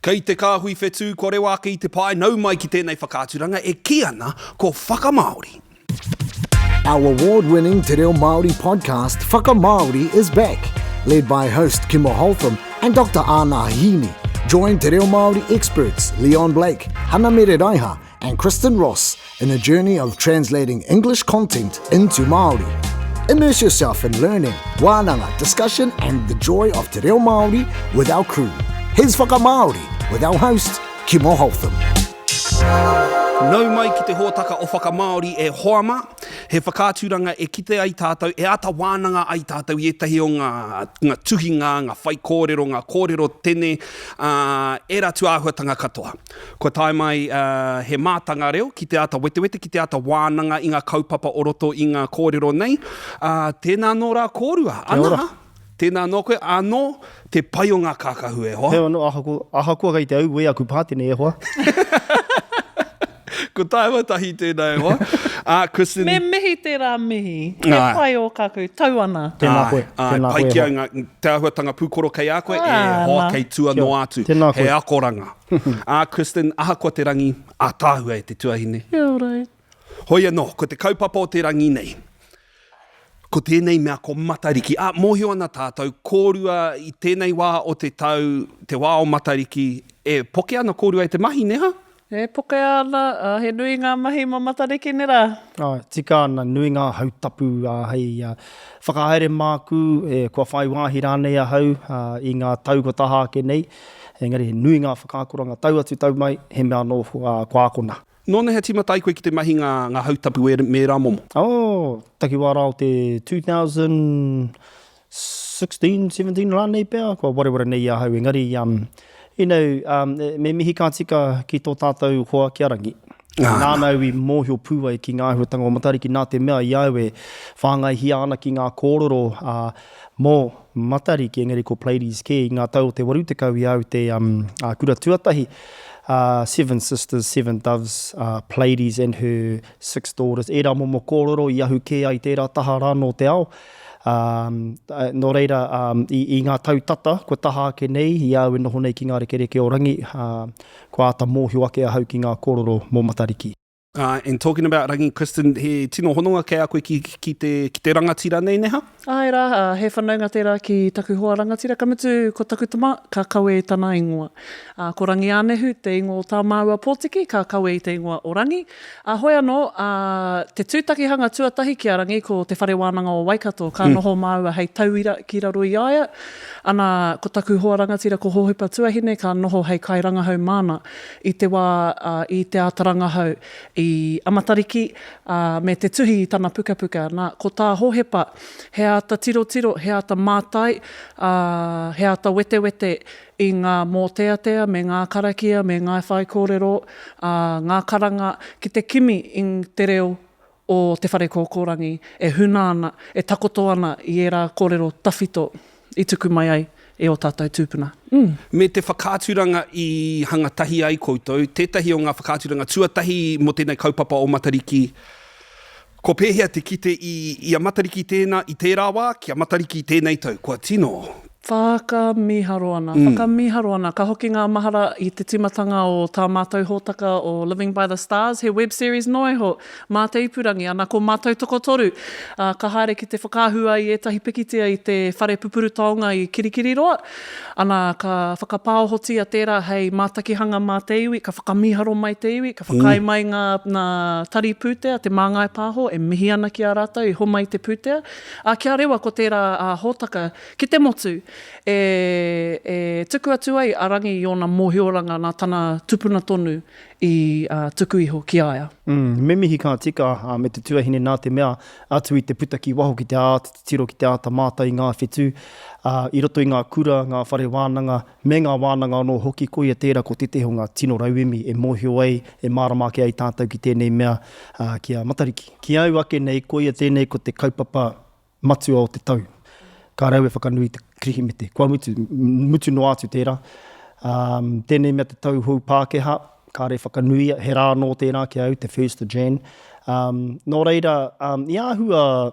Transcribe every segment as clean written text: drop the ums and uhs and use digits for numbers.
Kei te kāhui whetū, ko rewa ki te pai, nau mai ki tēnei whakāturanga, e ki ana ko Whakamāori. Our award-winning Te Reo Māori podcast, Whakamāori, is back. Led by host Kimo Houltham and Dr Anaha Hiini. Join Te Reo Māori experts Leon Blake, Hana Mereraiha and Kristen Ross in a journey of translating English content into Māori. Immerse yourself in learning, wānanga, discussion and the joy of Te Reo Māori with our crew. Here's Whakamāori with our host, Kimo Houltham. Nau mai ki te hōtaka o Whakamāori e hoama, he whakāturanga e kite ai tātou, e ata wānanga ai tātou i etahi o ngā tuhinga, ngā whai kōrero, ngā kōrero tene, e rā tuāhuatanga katoa. Ko tai mai he mātanga reo ki te ata wetewete, ki te ata wānanga i ngā kaupapa o roto i ngā kōrero nei. Tēnā nō rā kōrua, Anaha. Tēnā nō koe, anō te pai o ngā kākahu e hoa. Heo no, aha kua kai te au, wea ku pātene e hoa. Ko tāua tahi tēnā e hoa. Kristen... Me mihi tērā mihi. He pai o kākou, tau ana. Tēnā koe. Pai kia ngā te ahuatanga pūkoro kei a koe, e hoa kei tua no atu. He akoranga. Kristen, aha ko te rangi, a tāhua e te tuahine. Kia ora. Hoi anō, ko te kaupapa o te rangi nei. Ko tēnei mea ko Matariki. Mōhio ana tātou, kōrua i tēnei wā o te tau, te wā o Matariki, e poke ana kōrua i te mahi, neha? E poke ana, he nui ngā mahi ma Matariki nera. Tika ana, nui ngā hautapu, hei whakahaere māku, kua whai wāhi rānei a hau, i ngā tau ko taha ke nei. Engari, he nui ngā whakākoranga tau atu tau mai, he mea no kua akona. Nōna he tima tai koe ki te mahi ngā hautapu me rā momo? Taki wāra o te 2016, 17 rānei pēr, kua ware nei a hau. Engari, me mihi kā tika ki tō tātou hoa kia rangi. Nānau i mōhio pūai ki ngā huatanga o Matariki, nā te mea i au e whāngai hia ana ki ngā kōrero mō Matariki, engari ko Pleiades ke i ngā tau o te warutekau i au te kura tuatahi. 7 sisters, 7 doves, Pleiades and her 6 daughters. E rā momo kōrero i ahu ke ai tērā taha rā no te ao. Nō reira, i ngā tautata, ko taha ake nei, i au e noho nei ki ngā rekereke o rangi, ko ata mōhio ake ahau ki ngā kōrero mō Matariki. And talking about rangi, Kristen, he tino hononga kei a koe ki te rangatira nei neha? Ai rā, he whanaunga tērā ki taku hoa rangatira. Ka mutu ko taku tama, ka kawe i tana ingoa. Ko rangi anehu, te ingoa o tā māua pōtiki, ka kawe i te ingoa o rangi. Hoi anō, te tūtakihanga tuatahi ki a rangi, ko te whare wānanga o Waikato, ka noho māua hei tauira ki raro i aia. Ana, ko taku hoa rangatira ko hohipa tuahine, ka noho hei kai rangahau mana i te wā, i te ātarangahau i Matariki, me te tuhi i tana pukapuka. Nā, ko tā hohepa, he ata tiro, he ata mātai, he ata wete i ngā mōteatea, me ngā karakia, me ngā whai kōrero, ngā karanga, ki te kimi i te reo o te whare kōkorangi, e huna ana, e takoto ana i e rā kōrero tawhito i tuku mai ai. E o tātou tūpuna. Me te whakāturanga i hangatahi ai koutou, tētahi o ngā whakāturanga tuatahi mo tēnei kaupapa o Matariki, ko pēhea te kite i a Matariki tēnā i tērā wā, ki a Matariki tēnei tau, kua tino? Whakamiharo ana. Ka hoki ngā mahara i te timatanga o tā mātou hōtaka o Living by the Stars, he web series noi ho, mā te ipurangi, ana ko mātou toko toru. Ka haere ki te whakāhua i etahi pikitia i te whare pupuru taonga i kirikiri roa. Ana ka whakapāohoti a tērā hei mātakihanga mā te iwi, ka whakamiharo mai te iwi, ka whakai mai ngā tari pūtea, Te Māngai Pāhō, e mihi ana ki a rātou, i homai te pūtea. Kia rewa ko tērā hōtaka, ki te motu, e tuku atu ai a rangi i ona mōhioranga nā tana tupuna tonu i tuku iho ki aia. Me mihi kā tika me te tuahine nā te mea atu i te putaki waho ki te āta, te tiro ki te āta mātai i ngā whetū, i roto i ngā kura, ngā whare wānanga, me ngā wānanga anō hoki koia tērā ko te teho ngā tino rauemi, e mōhio ai, e māramake ai tātou ki tēnei mea ki a Matariki. Ki au ake nei koia tēnei ko te kaupapa matua o te tau. Ka rau e whakanui te krihimete. Kua mutu no atu tērā. Tēnei mea te tau hou Pākeha, ka re whakanui he rā no tērā ki au, te 1st of Jan. Nō reira, i āhua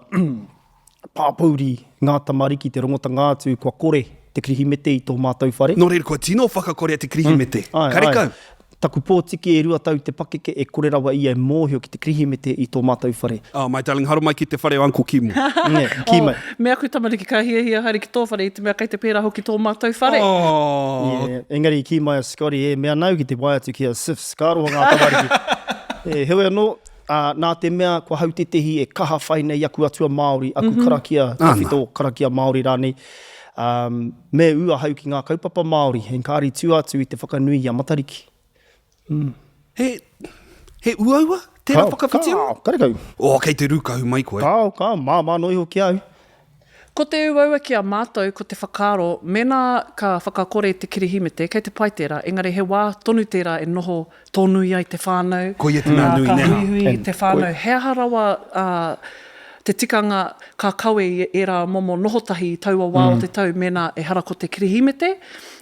pāpauri ngā tamariki, te rongota ngātu, kua kore te krihimete i tō mātou whare. No reira, koe tino whakakorea te krihimete. Karekau. Taku pōtiki e rua tau te pakeke e kore rawa ia e mōhio ki te krihimete i tō mātou whare. My darling, haro mai ki te whare o Uncle Kimo. Ki mai. Mea koe tamariki ka hia haere ki tō whare i te mea kai te pēra hoki tō mātou whare. Engari ki mai a Scotty, mea nau ki te waiatu ki a Sifs, ka aroha ngā tamariki. Hewe anō, nā te mea kua hautetehi e kaha whai nei aku atua Māori, aku karakia, kawhito karakia Māori rānei. Me ua hau ki ngā kaupapa Māori, engari tū atu i te whakanui a Matariki. He uaua? Tērā whakawhitia? Karekau. Kei te rūkahu mai koe. Mā noi ho ki au. Ko te uaua ki a mātou, ko te whakaaro, mena ka whakakore te kirihimete, kei te pai tērā, engari he wā tonu tērā e noho tonu ia i te whānau. Ko ia tēnā nui Ka neha. hui i te whānau. Hea harawa te tikanga ka kawe i e rā momo nohotahi taua wā o te tau, mena e hara ko te kirihimete.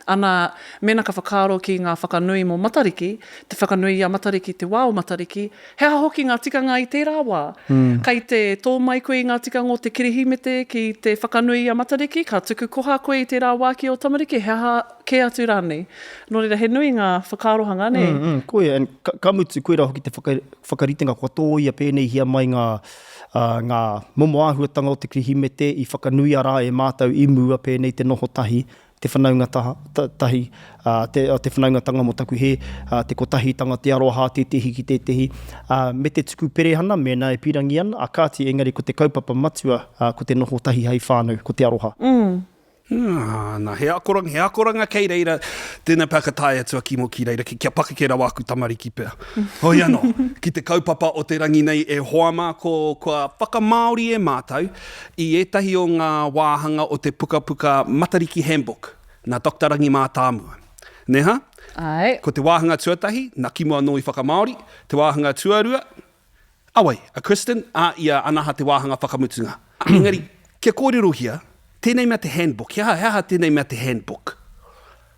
Ana, mena ka whakaaro ki ngā whakanui mo Matariki, te whakanui a Matariki, te wā o Matariki, hea hoki ngā tikanga i tērā wā. Kei te tō mai koe i ngā tikanga o te kirihimete ki te whakanui a Matariki, ka tuku koha koe i tērā wā ki o Tamariki, hea ke atu rānei. Nō reira, he nui ngā whakaarohanga, ne? Koe, ka mutu koe rā hoki te whakaritenga kua tōia pēnei hia mai ngā momo āhuatanga o te kirihimete i whakanui a rā e mātou i mua pēnei te noho tahi, te whanaunga tahi, te whanaunga tanga mo taku he, te kotahi tanga te aroha, te tehi ki te tehi. Me te tuku perehana, mena e pirangi ana, a kāti engari ko te kaupapa matua, ko te noho tahi hei whānau, ko te aroha. Nā, he akoranga kei reira, tēnā pakatai atua Kimo ki reira, kia pakake rawa aku Tamariki pēr. Hoi anō, ki te kaupapa o te rangi nei e hoama, kua whakamaori e mātou, i etahi o ngā wāhanga o te puka Matariki Handbook, nā Dr Rangi Mātāmua. Neha? Ai. Ko te wāhanga tuatahi, nā Kimo anō i whakamaori, te wāhanga tuarua, awai, a Kristen, ia Anaha te wāhanga whakamutunga. Engari, kia kōrero hia, tēnei mea te handbook, hea tēnei mea te handbook.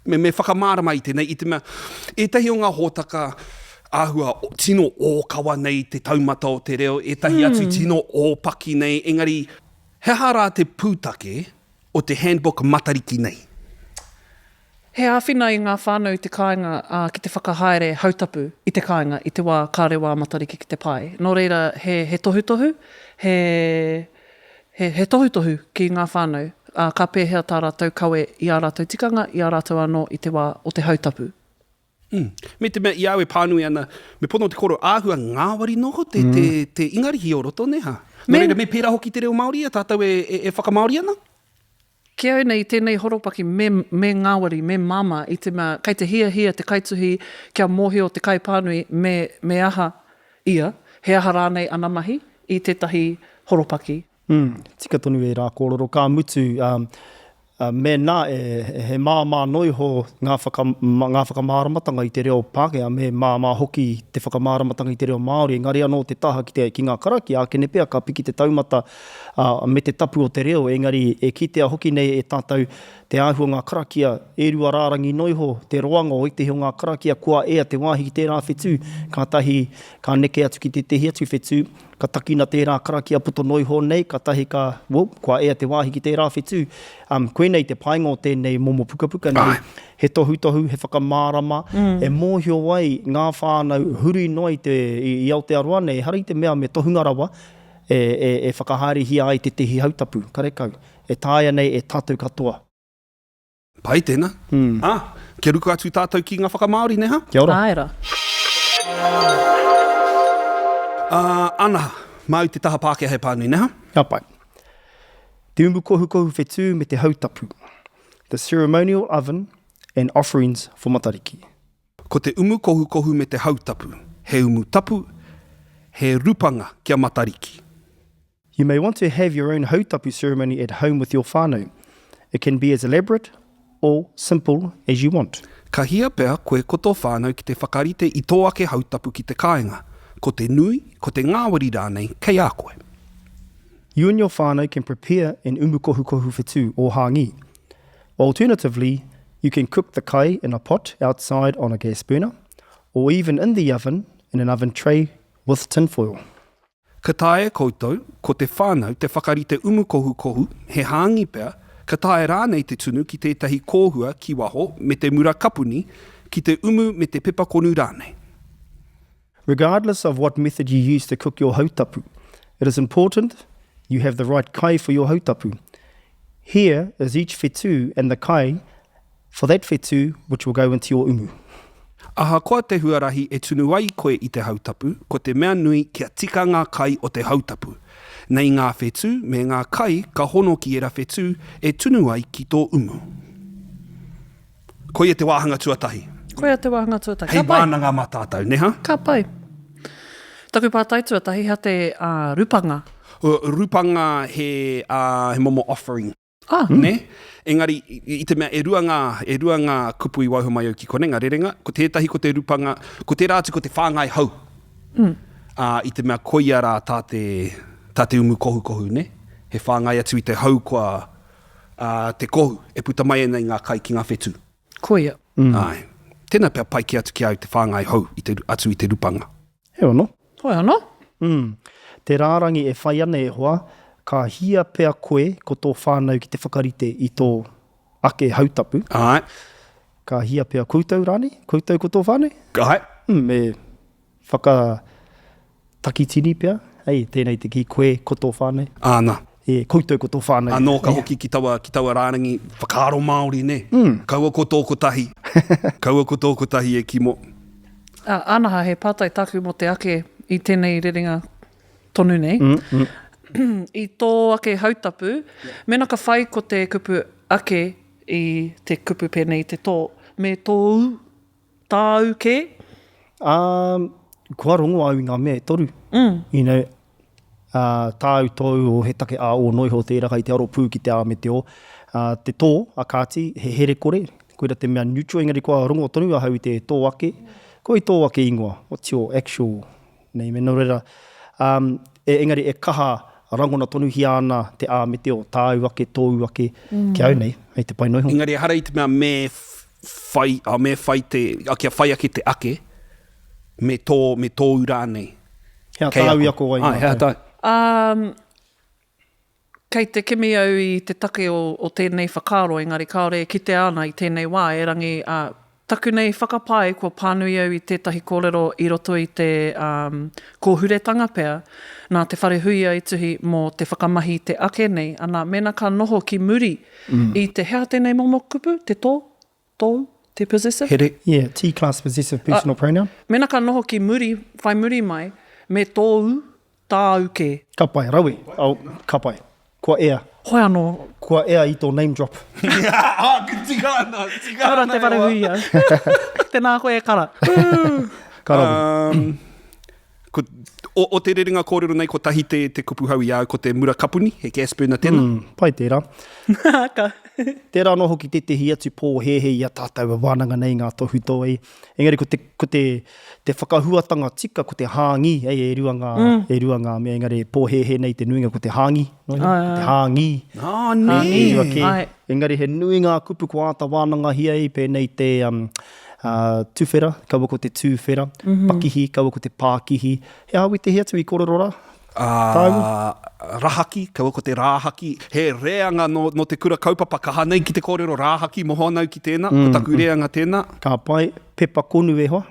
Me whakamāra mai tēnei, i te mea, etahi o ngā hōtaka āhua tino ōkawa nei te taumata o te reo, etahi atu tino ōpaki nei, engari, hea rā te pūtake o te handbook Matariki nei? He āwhina i ngā whānau te kāinga ki te whakahaere hautapu i te kāinga, i te wā kārewā Matariki ki te pai. Nō reira, he tohutohu, he tohutohu ki ngā whānau, ka pēhea tā rātou kawe i ā rātou tikanga, i ā rātou anō i te wā o te hautapu. Me te mea i awe pānui ana, me pono te koro āhua ngāwari noho te ingarihi o roto, neha? Me pērā hoki te reo Māori, a tātou e whakamaori ana? Kia au nei tēnei horopaki me ngāwari, me mama, i te mea, kei te hia te kaituhi kia mōhio te kai pānui me aha ia, he aha rānei ana mahi i tētahi horopaki. Tika tonu e rā kōrero, ka mutu, me nā he māmā noiho ngā whakamāramatanga i te reo Pākehā, me māmā hoki te whakamāramatanga i te reo Māori, engari anō te taha ki ngā karaki, a kene pēa ka piki te taumata me te tapu o te reo, engari e kitea hoki nei e tātou te āhua ngā karakia, e rua rārangi noiho, te roanga o i te heo ngā karakia, kua ea te wāhi ki tērā whetū, ka neke atu ki te tehi atu whetū, ka takina tērā karakia puto noiho nei, ka tahi kua ea te wāhi ki tērā whetū. Koenei te painga o tēnei momo puka nei, he tohu, he whakamārama, e mōhio wai ngā whānau huri noi i Aotearoa nei, hari te mea me tohunga rawa, e whakahaere hia ai te tehi hautapu, karekau. E tāia nei e tātou katoa. Pai tēnā. Kia ruku atu tātou ki ngā whakamaori, neha? Kia ora. Aera. Anaha, mau te taha Pākehā he pānui, neha? Kia pai. Te umu kohu whetū me te hautapu. The ceremonial oven and offerings for Matariki. Ko te umu kohu me te hautapu. He umu tapu, he rupanga kia Matariki. You may want to have your own hautapu ceremony at home with your whānau. It can be as elaborate or simple as you want. Ka hia pēr koe koto whānau ki te whakarite i tō ake hautapu ki te kāinga. Ko te nui, ko te ngāwari rānei, kei a koe. You and your whānau can prepare an umukohu whetū or hāngi. Alternatively, you can cook the kai in a pot outside on a gas burner, or even in the oven in an oven tray with tinfoil. Ka tae koutou, ko te whānau te whakarite umukohu, he hāngi pēr, ka tae rānei te tunu ki tētahi kōhua ki waho me te mura kapuni ki te umu me te pepakonu rānei. Regardless of what method you use to cook your hautapu, it is important you have the right kai for your hautapu. Here is each whetū and the kai for that whetū which will go into your umu. Aha koa te huarahi e tunu ai koe i te hautapu, ko te mea nui kia tika ngā kai o te hautapu. Nei ngā whetū me ngā kai ka hono ki era whetū e tunu ai ki tō umu. Koe te wāhanga tuatahi. Koe te wāhanga tuatahi. Hei wānanga mātātau, neha? Ka pai. Taku pātai tuatahi ha te rupanga. Rupanga he momo offering. Ne? Engari, i te mea, e rua ngā kupu i waiho mai au ki kone, ngā rerenga, ko tētahi ko te rupanga, ko te rātu ko te whāngai hau. I te mea koia rā tā te umu kohu, ne? He whāngai atu i te hau kua te kohu, e puta mai nei ngā kai ki ngā whetū. Koia. Ai. Tēnā pia pai ki atu ki au te whāngai hau atu i te rupanga. He ono. Hoi ano? Te rārangi e whai ana e hoa, ka hia pea koe ko tō whānau ki te whakarite i tō ake hautapu. Ai. Ka hia pea koutou rāne, koutou ko tō whānau. Ai. Me whakatakitini pea, hei, tēnei te ki koe ko tō whānau. Āna. E, koutou ko tō whānau. Anō ka hoki ki taua rārangi whakaaro Māori, ne? Kaua ko tōku tahi. Kaua ko tōku tahi e Kimo. Anaha he pātai taku mo te ake i tēnei rerenga tonu nei. I tō ake hautapu, mena ka whai ko te kupu ake i te kupu pēnei te tō, me tō tāu ke? Kua rongo au i ngā mea e toru. You know, tāu tōu o he take a o noiho tērā kai te aro pū ki te a me te o. Te tō, a kāti, he here kore, koera te mea neutral, engari kua rongo tonu a hau i te tō ake. Ko i tō ake ingoa, what's your actual name? E no reira, engari e kaha rangona tonu hi ana te a me te o tāu ake, tōu ake, ki au nei, hei te pai noiho. Engari hara i te mea me whai te, a whai ake te ake, me tōu rānei. Hea tāu i ako ai. Ai, hea tāu. Kei te kimi au i te take o tēnei whakaaro, engari kaore ki te ana i tēnei wā, e rangi taku nei whakapai kua pānui au i tētahi kōrero i roto i te kōhuretanga pea, nā te whare hui ai tuhi mō te whakamahi te ake nei, ana mena ka noho ki muri i te hea tēnei momo kupu, te tō, te possessive? Here. Yeah, T-class possessive personal pronoun. Mena ka noho ki muri, whai muri mai, me tōu, tāu ke. Ka pai, rawe, ka pai. Kua ea. Hoi anō. Kua ea i tō name drop. Tika ana. Kara te whare hui au. Tēnā koe e kara. Karabu. O te rerenga kōrero nei, ko tahi te kupu hau i au, ko te mura kapuni, he gas burner tēnā. Pai tērā. Tērā no hoki te hi atu pō hehe i a tātou a wānanga nei ngā tohu tō ei. Engari ko te whakahuatanga tika, ko te hāngi, e rua ngā mea, engari pō hehe nei te nuinga ko te hāngi. Te hāngi. Nei. Engari he nui ngā kupu ko āta wānanga hi ei, pēnei te tuwhera, kaua ko te tūwhera, pakihi, kaua ko te pākihi. He hawi te hi atu i kōrero rā? Rahaki, kaua ko te rāhaki. He reanga no te kura kaupapa ka hanei ki te kōrero rāhaki moho anau ki tēnā, ko taku reanga tēnā. Ka pai, pepa konu e hoa.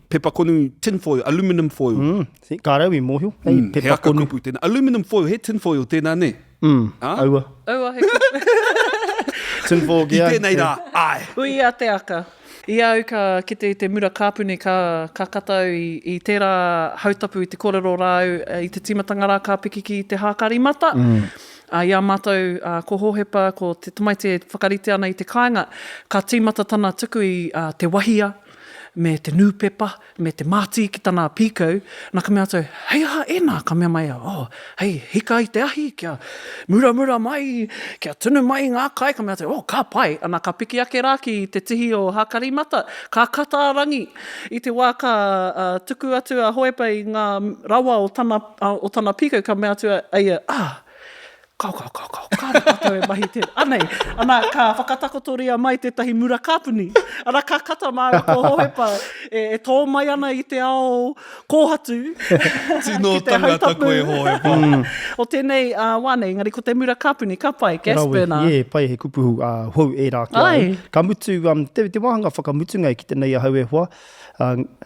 Pepa konu tin foil, aluminum foil. Ka rau i mōhio. He aka kupu tēnā. Aluminum foil, he tin foil tēnā ne? Aua. Aua, he kupu. Tin foil kia. I tēnei rā, ai. Ui a te aka. I au ka kite i te mura kāpuni ka katau i tērā hautapu i te kōrero rāu i te timatanga rā ka piki ki te hākari mata. Ia mātou ko hohepa, ko te tamaite whakarite ana i te kāinga, ka tīmata tana tuku i te wahia, me te nūpepa, me te māti ki tana pīkau, nā ka mea tau, hei aha, ena, ka mea mai, hei, hika i te ahi, kia mura mai, kia tunu mai ngā kai, ka mea tau, ka pai, ana ka piki ake rā ki te tihi o Hakari Mata, ka katarangi, i te wā ka tuku atu a hoepa i ngā rawa o tana pīkau, ka mea atu eia, Kāra tātou e mahi te. Anei, ana ka whakatakotoria mai tētahi mura kāpuni. Ana ka kata mai ko hohepa e tō mai ana i te ao kōhatu. Tino tangata koe hohepa. O tēnei wānei, ngari ko te mura kāpuni, ka pai, gas burner. Yeah, pai he kupuhu hou e rā kia. Ai. Ka mutu, te wāhanga whakamutunga i ki te nei a hau e hoa.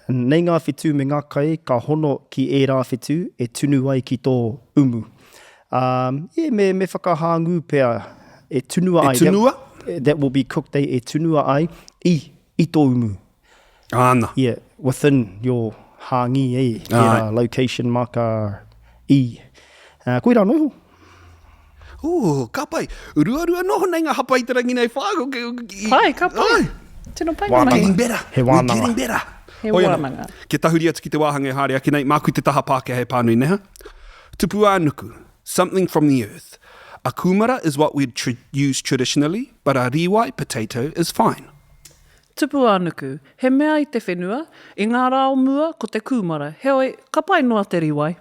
Nei ngā whetū me ngā kai, ka hono ki e rā whetū, e tunu ai ki tō umu. Me whakahāngu pēr, e tunua ai. E tunua? That will be cooked, e tunua ai, i tō umu. Ana. Yeah, within your hāngi, location marker, i. Koe rā noho? Ka pai. Urua noho nei ngā hapa i te rangi nei whāgo. Pai, ka pai. Tino pai Wānanga. mana. Getting better. He We're wānanga. getting better. He Hoiana, wānanga. Ke tahuri atu ki te wāhanga e haere aki nei, māku te taha Pākehā he pānui neha. Tupu ānuku, something from the earth. A kumara is what we'd use traditionally, but a riwai potato is fine. Tupu ānuku, he mea i te whenua, i ngā rāo mua ko te kūmara. Heoi, ka pai noa te riwai.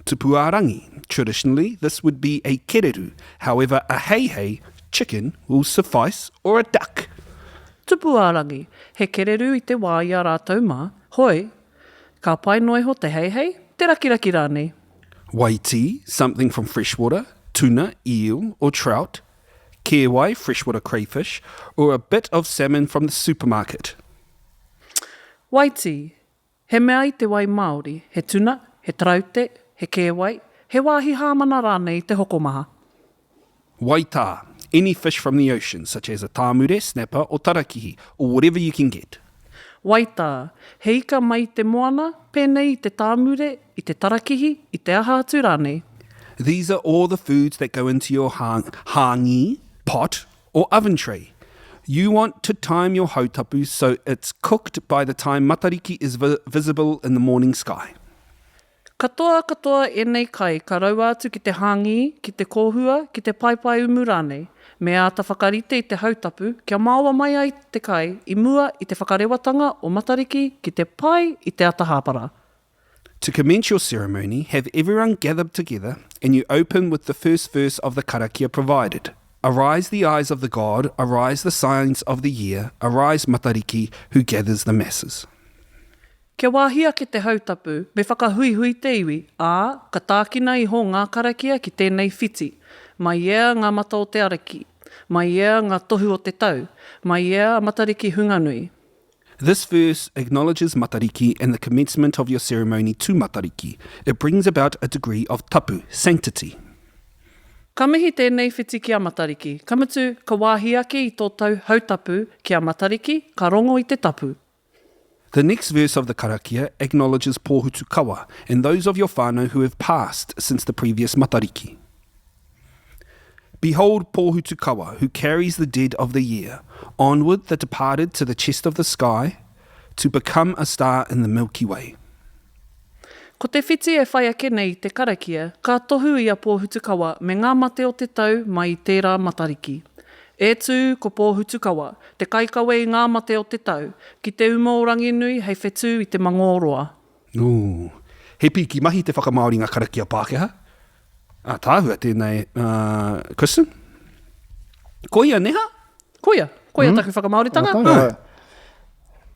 Tupu ārangi, traditionally this would be a kereru. However, a hei, chicken, will suffice, or a duck. Tupu ārangi, he kereru i te wā i a rātou mā. Hoi, ka pai noi ho te hei, te rakiraki rānei. Waiti, something from freshwater, tuna, eel, or trout. Kewai, freshwater crayfish, or a bit of salmon from the supermarket. Waiti, he mea i te wai Māori, he tuna, he traute, he kewai, he wāhi hāmana rānei i te hokomaha. Waita, any fish from the ocean, such as a tāmure, snapper, or tarakihi, or whatever you can get. Waita, he ika mai te moana, pēnei i te tāmure, i te tarakihi, i te aha atu rānei. These are all the foods that go into your hāngi, pot, or oven tray. You want to time your hautapu so it's cooked by the time Matariki is visible in the morning sky. Katoa e nei kai, ka raua atu ki te hāngi, ki te kōhua, ki te paipai umu rānei. Me āta whakarite i te hautapu, kia māua mai ai te kai, i mua i te whakarewatanga o Matariki, ki te pai i te ata hāpara. To commence your ceremony, have everyone gathered together and you open with the first verse of the karakia provided. Arise the eyes of the god, arise the signs of the year, arise Matariki who gathers the masses. Kia wāhia ki te hautapu, me whakahui te iwi, ka tākina i ho ngā karakia ki tēnei whiti. Mai ea ngā mata o te araki, mai ea ngā tohu o te tau, mai ea Matariki hunganui. This verse acknowledges Matariki and the commencement of your ceremony to Matariki. It brings about a degree of tapu, sanctity. Ka mihi tēnei whiti ki a Matariki. Ka mutu, ka wāhia ki i tō tau hautapu ki a Matariki, ka rongo i te tapu. The next verse of the karakia acknowledges pōhutu kawa and those of your whānau who have passed since the previous Matariki. Behold pōhutu kawa, who carries the dead of the year, onward the departed to the chest of the sky, to become a star in the Milky Way. Ko te whiti e whai ake nei te karakia, ka tohu i a pōhutu kawa me ngā mate o te tau mai i tērā Matariki. E tū ko pōhutu kawa, te kaikawe i ngā mate o te tau, ki te uma o rangi nui hei whetū i te mangoroa. He piki mahi te whakamaori ngā karakia Pākehā. Tāhua tēnei, Kristen? Koia neha? Koia taku whakamauritanga.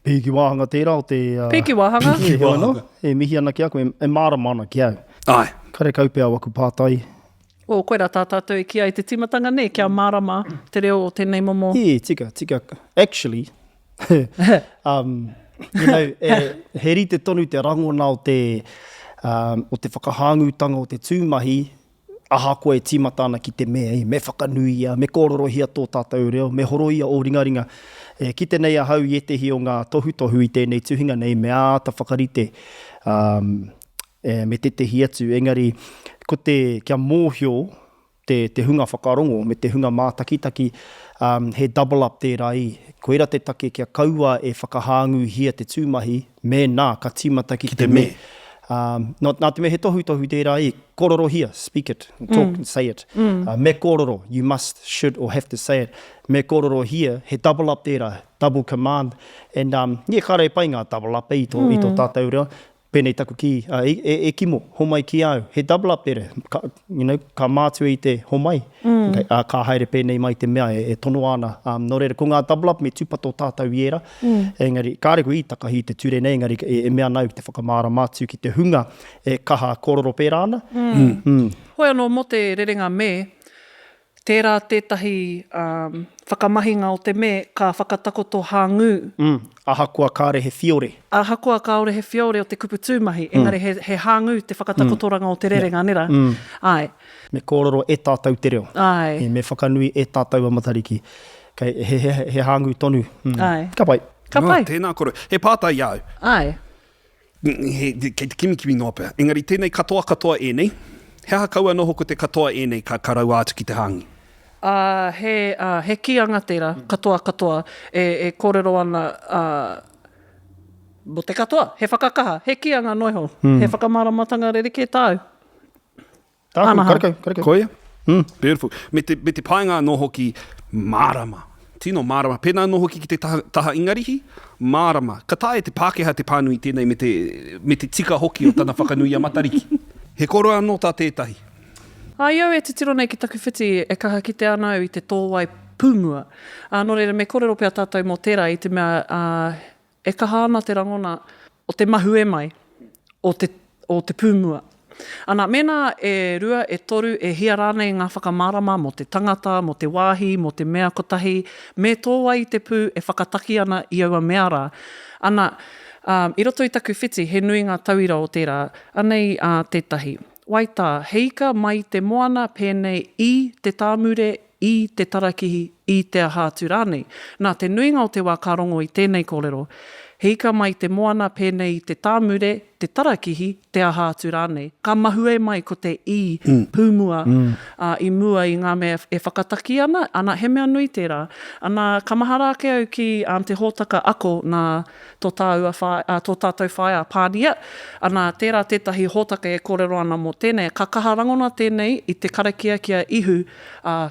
Piki wāhanga tērā o te... Piki wāhanga. Piki wāhanga. E mihi ana ki a koe, e māramana ki au. Ai. Kare kaupea waku pātai. O, koe rā tātātou e ki ai te timatanga ne, kia mārama te reo o tēnei momo. Tika. Actually, he rite tonu te rangona o te whakahāngutanga o te tūmahi, aha koe timata ana ki te mea, me whakanuia, me kōrorohia tō tātou reo, me horoia o ringaringa. Ki te nei ahau i te hi o ngā tohu i tēnei tuhinga nei, me āta whakarite me te hiatu. Engari, ko te kia mōhio te hunga whakarongo, me te hunga mātakitaki, he double up tērā i. Koera te take kia kaua e whakahāngu hia te tūmahi, me nā ka timata ki te me. Nā te me he tohu tērā i, kororo hia, speak it, talk, say it. Me kororo, you must, should or have to say it. Me kororo hia, he double up tērā, double command. And kare pai ngā double up i tō tātou reo. pēnei taku ki, Kimo, homai ki au, he double up ere, ka mātua i te homai, ka haere pēnei mai te mea, e tono ana. Nō reira, ko ngā double up me tūpato tātou i era, engari, ka reko i takahi te ture nei, engari, e mea nau te whakamāra mātu ki te hunga, e kaha kororo pēra ana. Hoi anō mo te rerenga me, tērā tētahi whakamahinga o te me ka whakatakoto hāngu. Ahakoa kāre he whiore. Ahakoa kāore he whiore o te kupu tūmahi, engari he hāngu te whakatakotoranga o te rerenga nera. Ai. Me kōrero e tātou te reo. Ai. Me whakanui e tātou a Matariki. Kei he hāngu tonu. Ai. Ka pai. Ka pai. Tēnā koro. He pātai au. Ai. Kei te kimi noa pēr. Engari, tēnei katoa ēnei. He aha kaua noho ko te katoa ēnei ka karau ātu ki te hāngi? He kianga tērā, katoa, e kōrero ana, mo te katoa, he whakakaha, he kianga noiho, he whakamāramatanga rereke tāu. Tāku, karekau. Koia? Beautiful. Me te paenga noho ki mārama. Tino mārama. Pēnā noho ki te taha ingarihi, mārama. Ka tae te Pākehā te pānui tēnei me te tika hoki o tana whakanui a Matariki. He koro anō tā tētahi. Iau e te tiro nei ki taku whiti e kaha ki te anau i te tōwai pūmua. Nō reira, me kōrero pia tātou mō tērā i te mea e kaha ana te rangona o te mahu e mai o te pūmua. Ana, mena e rua, e toru, e hia rānei ngā whakamārama mo te tangata, mo te wāhi, mo te mea kotahi, me tōwai te pū e whakataki ana i aua mea rā. Ana, i roto i taku whiti, he nui ngā tauira o tērā, anei tētahi. Waita, heika mai te moana pēnei i te tāmure, i te tarakihi, i te aha tūrānei. Nā, te nuinga o te wā kārongo i tēnei kōrero. Heika mai te moana pēnei te tāmure, te tarakihi, te aha tūrānei. Ka mahu e mai ko te i pūmua i mua i ngā mea e whakataki ana. Ana, he mea nui tērā. Ana, ka mahara ke au ki te hōtaka ako nā tō tātou whaia pānia. Ana, tērā tētahi hōtaka e kōrero ana mō tēnei. Ka kaha rangona tēnei i te karakia kia ihu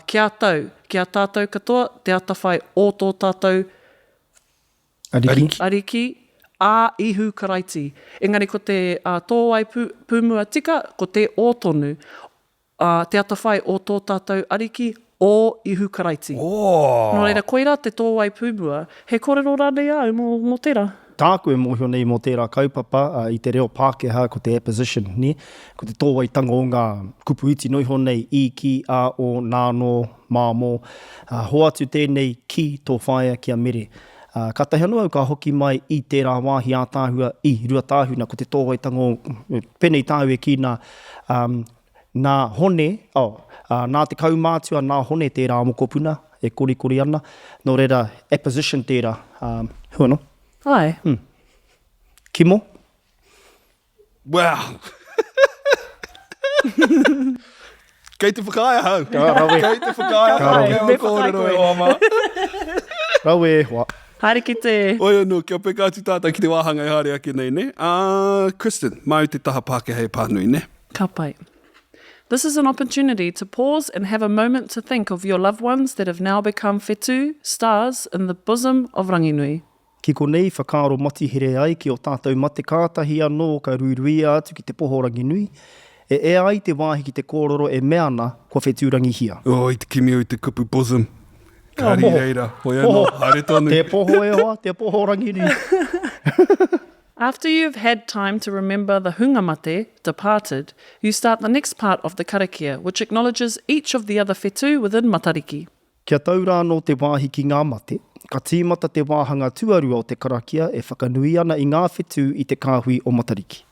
kia tau. Kia tātou katoa, te atawhai o tō tātou Ariki, ihu karaiti. Engari, ko te tōwai pūmua tika, ko te ōtonu, te atawhai o tō tātou ariki o ihu karaiti. Nō reira, koira te tōwai pūmua, he kōrero rānei au mō tērā. Tāku e mōhio nei mō tērā kaupapa i te reo Pākehā ko te apposition, ni? Ko te tōwai tanga o ngā kupu iti noiho nei i ki a o nāno māmo. Hoatu tēnei ki tō whaia kia mere. Ka tahi anō au ka hoki mai i tērā wāhi a tāhua i rua tāhuna ko te tōwai tango penei tāu e ki nā hone, nā te kaumātua nā hone tērā mokopuna e korikori ana. Nō reira, apposition tērā, hua no? Ai. Kimo? Wow! Kei te whakaia hau. Kei te whakaia hau. Me whakaikoe. Rau e hoa. Haere ki te... Oi anō, kia peka atu tātai ki te wāhanga i haere ake nei, ne? Kristen, mai te taha Pākehā e pānui, ne? Ka pai. This is an opportunity to pause and have a moment to think of your loved ones that have now become whetū, stars in the bosom of Ranginui. Ki konei whakaaro mati here ai ki o tātou mate kātahi anō ka ruiruia atu ki te poho Ranginui. E ai te wāhi ki te kōrero e mea ana kua whetū Rangihi. I te kimi o i te kupu bosom. Kari reira, hoi anō, haere tonu. Te poho e hoa, te poho Ranginui. After you've had time to remember the hungamate departed, you start the next part of the karakia, which acknowledges each of the other whetū within Matariki. Kia taura anō te wāhi ki ngā mate, ka tīmata te wāhanga tuarua o te karakia e whakanui ana i ngā whetū i te kāhui o Matariki.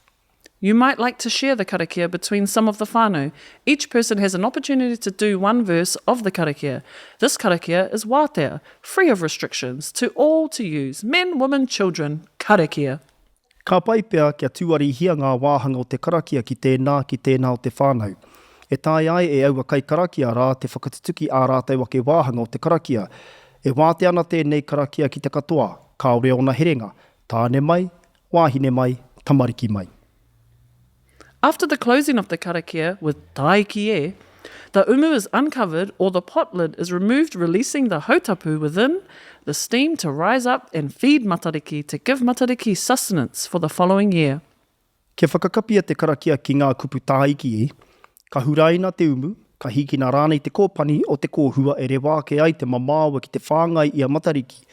You might like to share the karakia between some of the whānau. Each person has an opportunity to do one verse of the karakia. This karakia is wātea, free of restrictions, to all to use, men, women, children, karakia. Ka pai pea kia tuari hia ngā wāhanga o te karakia ki tēnā o te whānau. E tai ai e aua kai karakia rā te whakatutuki ā rātou ake wāhanga o te karakia. E wāte ana tēnei karakia ki te katoa, kaore ona herenga, tāne mai, wāhine mai, tamariki mai. After the closing of the karakia with tai ki e, the umu is uncovered or the pot lid is removed, releasing the hautapu within, the steam to rise up and feed Matariki to give Matariki sustenance for the following year. Ke whakakapia te karakia ki ngā kupu tāiki e, ka huraina te umu, ka hiki nā rānei te kōpani o te kōhua e re wāke ai te mamāua ki te whāngai i a Matariki.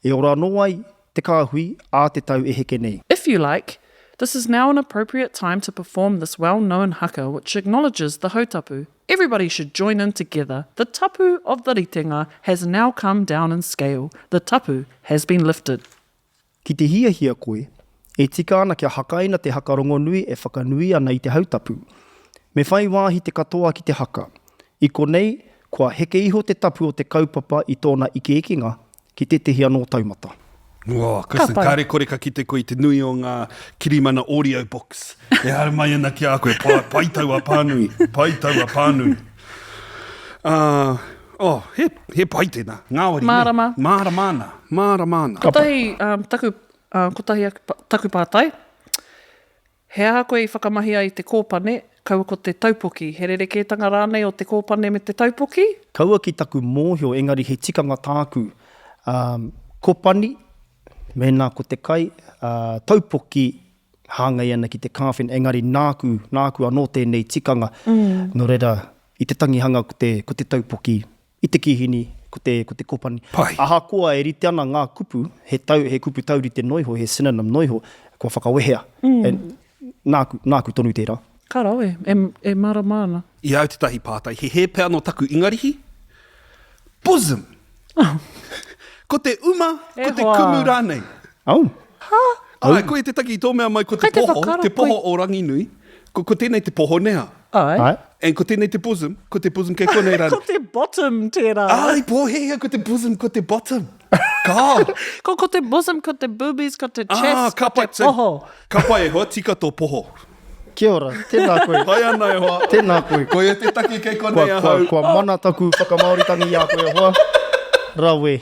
E ora no ai te kāhui a te tau e heke nei. If you like, this is now an appropriate time to perform this well-known haka which acknowledges the hautapu. Everybody should join in together. The tapu of the ritenga has now come down in scale. The tapu has been lifted. Ki te hiahia koe, e tika ana kia hakaina te hakarongo nui e whakanui ana i te hautapu. Me whai wāhi te katoa ki te haka. I konei, kua heke iho te tapu o te kaupapa i tōna ike-ekinga ki te tehi anō taumata. Wow, Kristen, kāre kore ka kite koe i te nui o ngā kirimana audiobooks. E hara mai ana ki a koe, paitau a pānui, paitau a pānui. He paitena, ngāwari. Mārama. Māramana. Kotahi taku pātai. He aha koe i whakamahi ai te kōpane, kaua ko te taupoki. He rerekētanga rānei o te kōpane me te taupoki? Kaua ki taku mōhio, engari he tikanga tāku. Kōpani, mēnā ko te kai, taupoki hāngai ana ki te kāwhen, engari nāku anō tēnei tikanga. No reira, i te tangihanga ko te taupoki, i te kihini, ko te kōpani. Pai. Aha koa e rite ana ngā kupu, he kupu tauri te noiho, he synonym noiho, kua whakawehea. Nāku tonu tērā. Ka rau e māramana. I au te tahi pātai, he pēr no taku ingarihi. Bosom. Ko te uma, ko te kumu rānei. Au. Ai, koe te taki i tō mea mai, ko te poho o rangi nui. Ko tēnei te poho nea. Ai. En ko tēnei te bosom kei konei rānei. Ko te bottom tērā. Ai, pōhea, ko te bosom, ko te bottom. Kā? Ko te bosom, ko te boobies, ko te chest, ko kapai, te poho. Kapai e hoa, tika tō poho. Kia ora, tēnā koe. Hai ana e hoa. Tēnā koe. Koe e te taki kei konei a hau. Kua mana taku whakamaoritangi a koe hoa. Rawe.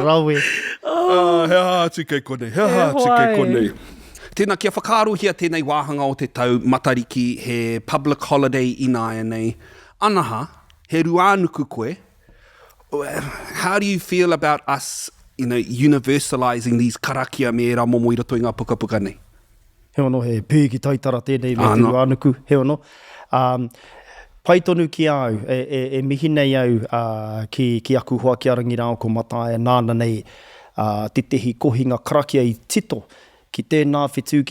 Rawe. He hātu kei konei, he hātu kei konei. Tēnā kia whakārohia tēnei wāhanga o te tau Matariki, he public holiday ināia nei. Anaha, he ruānuku koe. How do you feel about us, universalising these karakia me rā momo i roto i ngā pukapuka nei? He ono, he pēki taitara tēnei me te ruānuku. He ono. Paitonu ki au, e mihi nei au ki aku hoa ki arangi rāo ko matae nāna nei te tehi kohinga karakia i tito. Ki tēnā whetū,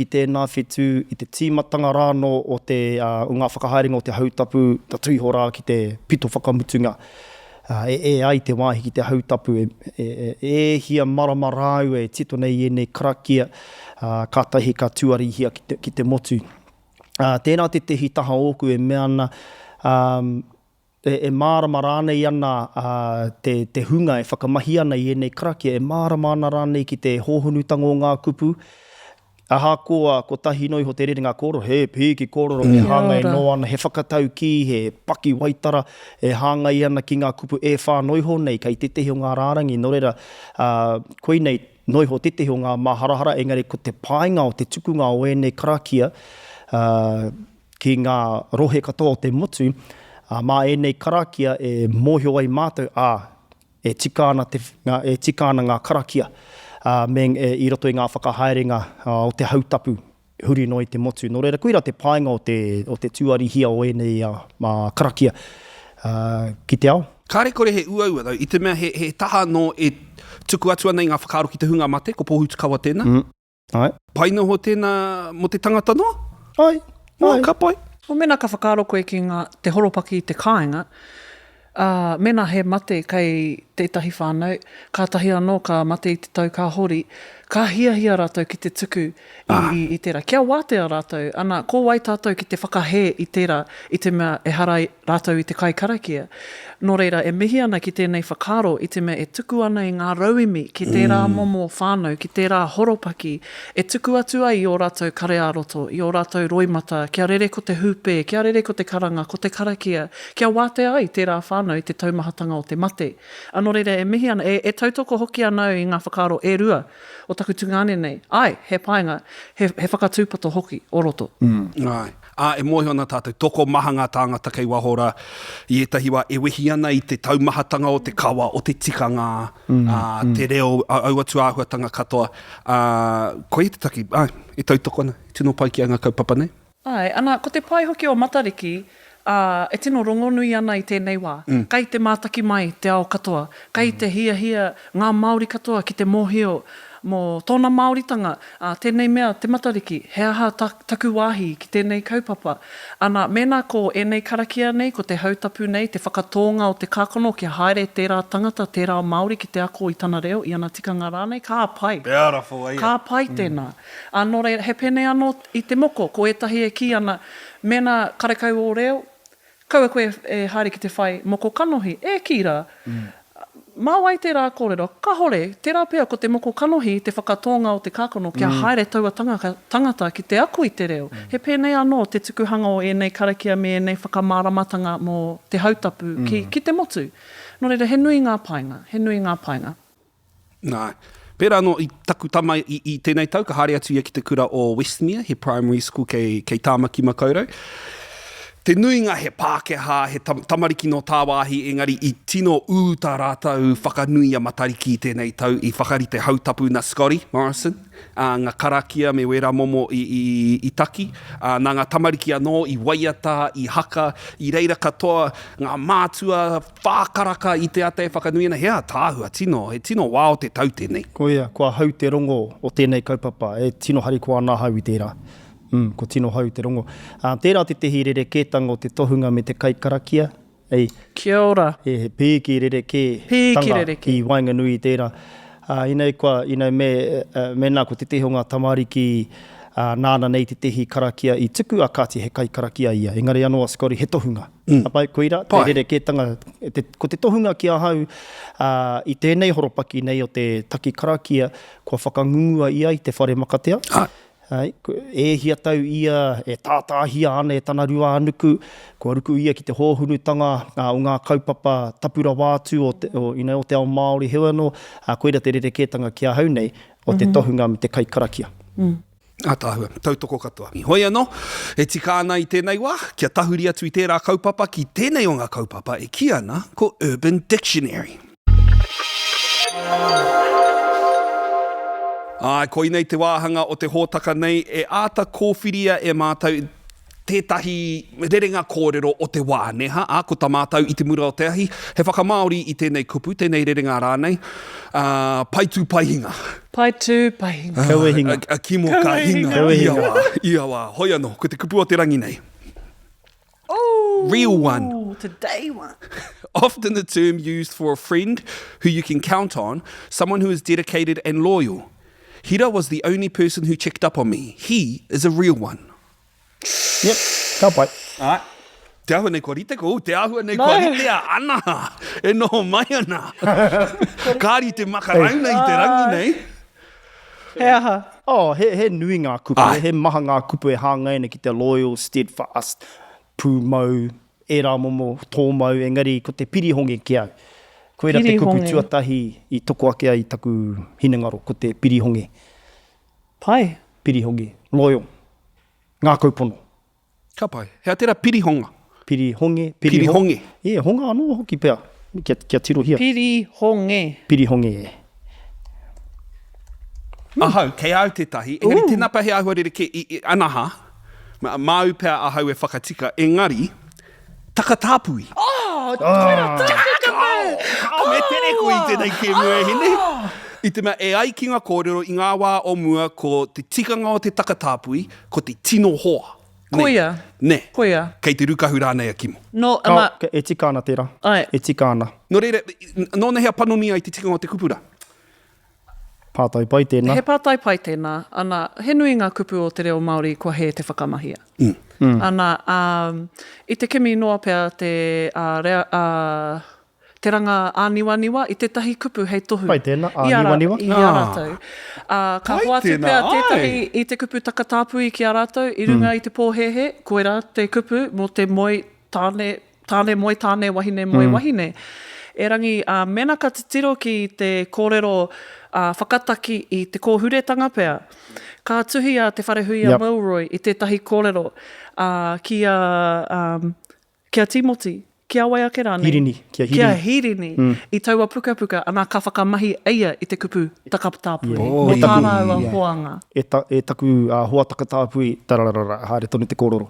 i te tīmatanga rāno o te ngā whakahaeringa o te hautapu, ta tuihora ki te pito whakamutunga. Ai te wāhi ki te hautapu, hia marama rāu e tito nei nei karakia, kātahi ka tuarihia ki te motu. Tēnā te tehi taha oku e mea ana, e mārama rānei ana te hunga e whakamahi ana i nei karakia, e mārama ana rānei ki te hōhunutanga o ngā kupu. Aha koa, ko tahi noi ho te rerenga kōrero, he pēki kōrero, he hāngai no ana, he whakatau ki, he paki waitara, he hāngai ana ki ngā kupu e whānoi ho nei, kai te tehi o ngā rārangi, no reira, koe nei, noi ho te tehi o ngā maharahara, engari ko te pāinga o te tukunga o e nei karakia, ki ngā rohe katoa o te motu, mā e nei karakia e mōhio ai mātou, e tika ana ngā karakia, i roto i ngā whakahaerenga o te hautapu, huri no i te motu. No reira, koira te pāinga o te tuarihia o enei karakia ki te ao. Kāre kore he uaua though, i te mea he taha no e tuku atu ana i ngā whakaaro ki te hunga mate, ko pohu tukawa tēnā. Ai. Paina ho tēnā mo te tangata noa? Ai. Ka pai. O mena ka whakaaro koe ki te horopaki i te kāinga, mena he mate kei tētahi whānau, ka tahi anō ka mate i te tau ka hori, ka hiahia rātou ki te tuku i tērā. Kia wātea rātou, ana ko wai tātou ki te whakahe i tērā, i te mea e harai rātou i te kai karakia. Nō reira, e mihi ana ki tēnei whakaro, i te mea e tuku ana i ngā rauimi, ki tērā momo whānau, ki tērā horopaki, e tuku atu ai i o rātou karearoto, i o rātou roimata, kia rere ko te hupe, kia rere ko te karanga, ko te karakia, kia wātea ai tērā whānau i te taumahatanga o te mate. Anō reira, e mihi ana, e tautoko hoki anau i ngā whakaro e rua, o taku tungane nei. Ai, he painga, he whakatūpato hoki, o roto. Ai. e mohi ana tātou toko maha ngā tāngata kei wahora i etahi wā e wehi ana i te taumahatanga o te kawa, o te tikanga, te reo, au atu āhuatanga katoa. Koe te taki, e tautoko ana, tino pai ki a ngā kaupapa nei? Ai, ana, ko te pai hoki o Matariki, e tino rongonui ana i tēnei wā. Kai te mātaki mai te ao katoa, kai te hia ngā Māori katoa ki te mōhio, mō tōna Māoritanga, tēnei mea, te Matariki, he aha taku wāhi ki tēnei kaupapa. Ana, mena ko enei karakia nei, ko te hautapu nei, te whakatonga o te kākono, kia haere tērā tangata, tērā Māori ki te ako i tana reo, i ana tikanga rānei, kā pai. Beautiful, Kā pai tēnā. Nō rei, he pene anō i te moko, ko etahi e ki ana, mena karekau o reo, kaua koe e haere ki te whai moko kanohi, e kira. Māwai tērā kōrero, ka hore, tērā pēr ko te moko kanohi, te whakatonga o te kākono, kia haere taua tangata ki te aku i te reo. He pēnei anō te tukuhanga o enei karakia me enei whakamāramatanga mō te hautapu ki te motu. Nō reira, he nui ngā painga. Nā. Pērā anō i taku tama i tēnei tau, ka haere atu ia ki te kura o Westmere, he primary school kei Tāmaki Makaurau. Te nuinga he Pākehā, he tamariki no tāwāhi, engari i tino tā rātau whakanui a Matariki i tēnei tau, i whakarite hautapu na Scotty Morrison, ngā karakia me wera momo i taki, nā ngā tamariki anō i waiata, i haka, i reira katoa, ngā mātua, whākaraka i te ate whakanui ana, hea tāhua, he tino wā o te tau tēnei. Ko ia, kua hau te rongo o tēnei kaupapa, e tino hari kua nā hau i tērā. Ko tino hau te rongo. Tērā te tehi rere kētanga o te tohunga me te kaikarakia. Kia ora. He pēki rere kē tanga ki Wainganui tērā. Inei mena ko te tehi o ngā tamariki nāna nei te tehi karakia i tuku a kāti he kaikarakia ia. Engari anō a Scotty, he tohunga. Apai koira, te rere kētanga, ko te tohunga ki a hau i tēnei horopaki nei o te taki karakia, kua whakangungua ia i te whare makatea. E hia tau ia, e tātāhia ana e tana rua anuku, kua ruku ia ki te hōhunutanga o ngā kaupapa tapura wātu o te ao Māori hewa no, koira te rere kētanga ki a hau nei o te tohunga me te kaikarakia. Tāhua, tautoko katoa. Hoi anō, e tika ana i tēnei wā, kia tahuri atu i tērā kaupapa, ki tēnei o ngā kaupapa, e ki ana ko Urban Dictionary. Ko inei te wāhanga o te hōtaka nei, e āta kōwhiria e mātou tētahi rerenga kōrero o te wāneha, ko tā mātou i te mura o te ahi, he whakamaori i tēnei kupu, tēnei rerenga rānei, paitū paihinga. Paitū paihinga. Kauehinga. Kimo ka hinga. Ia wā, hoi anō, ko te kupu o te rangi nei. Oh, real one. Today one. Often the term used for a friend who you can count on, someone who is dedicated and loyal. Hira was the only person who checked up on me. He is a real one. Yep, ka pai. Te ahua nei kua rite ko, te ahua nei kua rite a Anaha. E noho mai ana. Kāri te makarauna i te rangi nei. He aha. He nui ngā kupu, he maha ngā kupu e hāngaina ki te loyal, steadfast, pūmau, e rā momo, tōmau, engari ko te pirihonge ki au. Koera te kupu tuatahi i toko ake ai taku hinengaro, ko te pirihonge. Pai. Pirihonge, loyal, ngā kaupono. Ka pai, hea tērā pirihonga. Pirihonge. Honga anō hoki pēr, kia tiro hia. Pirihonge. Ahau, kei au te tahi, engari tēnā pahe ahua rere ke Anaha, māu pēr ahau e whakatika, engari, takatāpui. Me tere ko i tēnei ke mua hine. I te mea e ai ki ngā kōrero i ngā wā o mua ko te tikanga o te takatāpui, ko te tino hoa. Koia. Ne. Koia. Kei te rukahu rānei a Kimo. No, e tika ana tērā. Ai. E tika ana. No reira, nōna hea panoni ai te tikanga o te kupura? Pātai pai tēnā. He pātai pai tēnā. Ana, he nui ngā kupu o te reo Māori kua he te whakamahia. Ana, i te kimi noa pēr te ranga āniwaniwa, i tētahi kupu hei tohu. Pai tēnā, āniwaniwa? I a rātou. Ka hoatu pēr tētahi i te kupu takatāpui ki a rātou, i runga i te pōhehe, koera te kupu mō te moi tāne moi tāne wahine moi wahine. E rangi, mena ka te tiro ki te kōrero whakataki i te kōhuretanga pēr. Ka tuhi a te wharehui a Milroy i tētahi kōrero kia Timoti, kia Waiakerani. Hiini, kia Hiini. Kia Hiini. I taua puka puka, anā ka whakamahi eia i te kupu takatāpui. Mō tāna ua hoanga. E taku hoa takatāpui, tararara, haere tonu te kōrero.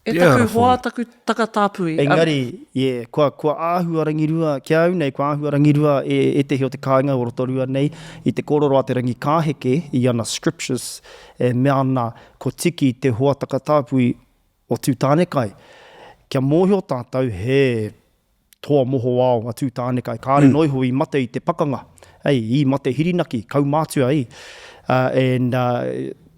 E taku hoa taku takatāpui. Engari, kua āhua rangirua, kia au nei, kua āhua rangirua e te heo te kāinga o rotorua nei, i te kōrero a te rangi kāheke, i ana scriptures, me ana ko tiki te hoa takatāpui o tūtānekai. Kia mōhio tātou he toa moho ao a tūtānekai. Kāre noiho i mate i te pakanga. I mate hirinaki, kaumātua i.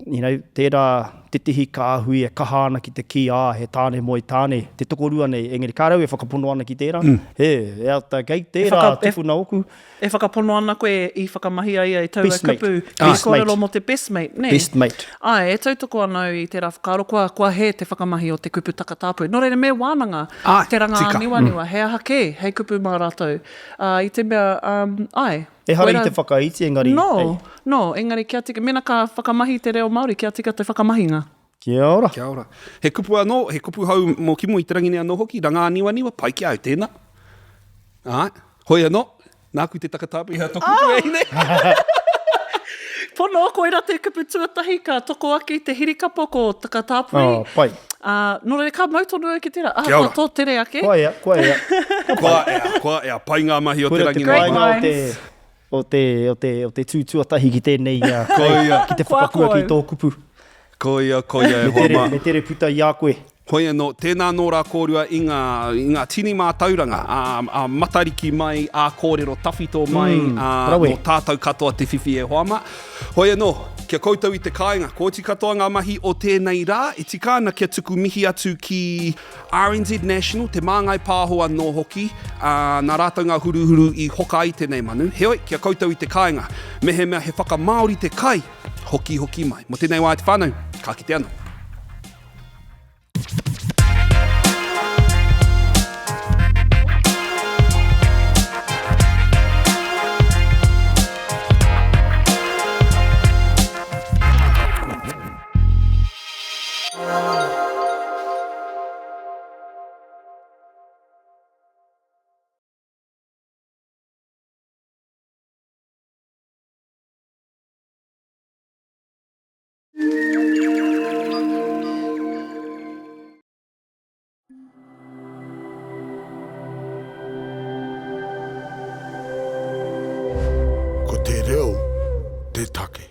Tērā te tihi ka ahui e kaha ana ki te ki he tāne moi tāne. Te tokorua nei, engari kārau e whakapono ana ki tērā. E ata kei tērā tewhuna oku. E whakapono ana koe i whakamahi ai i taua kupu. I kōrero mo te best mate, ne? Best mate. Ai, e tautoko anau i tērā whakaaro, kua he te whakamahi o te kupu takatāpui. Nō reira me wānanga, te ranga niwaniwa, he aha ke, hei kupu mā rātou. I te mea, ai. E hara i te whakaiti, engari. No, engari kia tika, mena ka whakamahi te reo Māori, kia tika te whakamahinga. Kia ora. Kia ora. He kupu anō, he kupu hau mō Kimo i te rangi anō hoki, ranga niwaniwa, pai ki au tēnā. Hoi anō, nāku te takatāpui hea toku e nei. Pono o koe ra te kupu tuatahi ka toko aki te hirikapo ko takatāpui. Pai. Nō re ka mautonu e ki tērā. Kia ora. Tō tere ake. Kua ea. Kua ea, pai ngā mahi o te rangi Great nā. minds. O te tūtuatahi ki tēnei, ki te whakakua ki tō kupu. Koia e hoa mā. Me tere puta i a koe. Hoi anō, tēnā nō rā kōrua i ngā tini mā tauranga, a matariki mai, a kōrero tawhito mai, no tātou katoa te whiwhi e hoa mā. Hoi anō, kia koutou i te kāinga, kōti katoa ngā mahi o tēnei rā, e tikāna kia tuku mihi atu ki RNZ National, Te Māngai Pāhō anō hoki, nā rātou ngā huruhuru i hoka i tēnei manu. Heoi, kia koutou i te kāinga, mehe mea he whakamaori te kai, hoki mai. Mo tēnei wā te whānau, ka kite anō. Ko te reo, te take.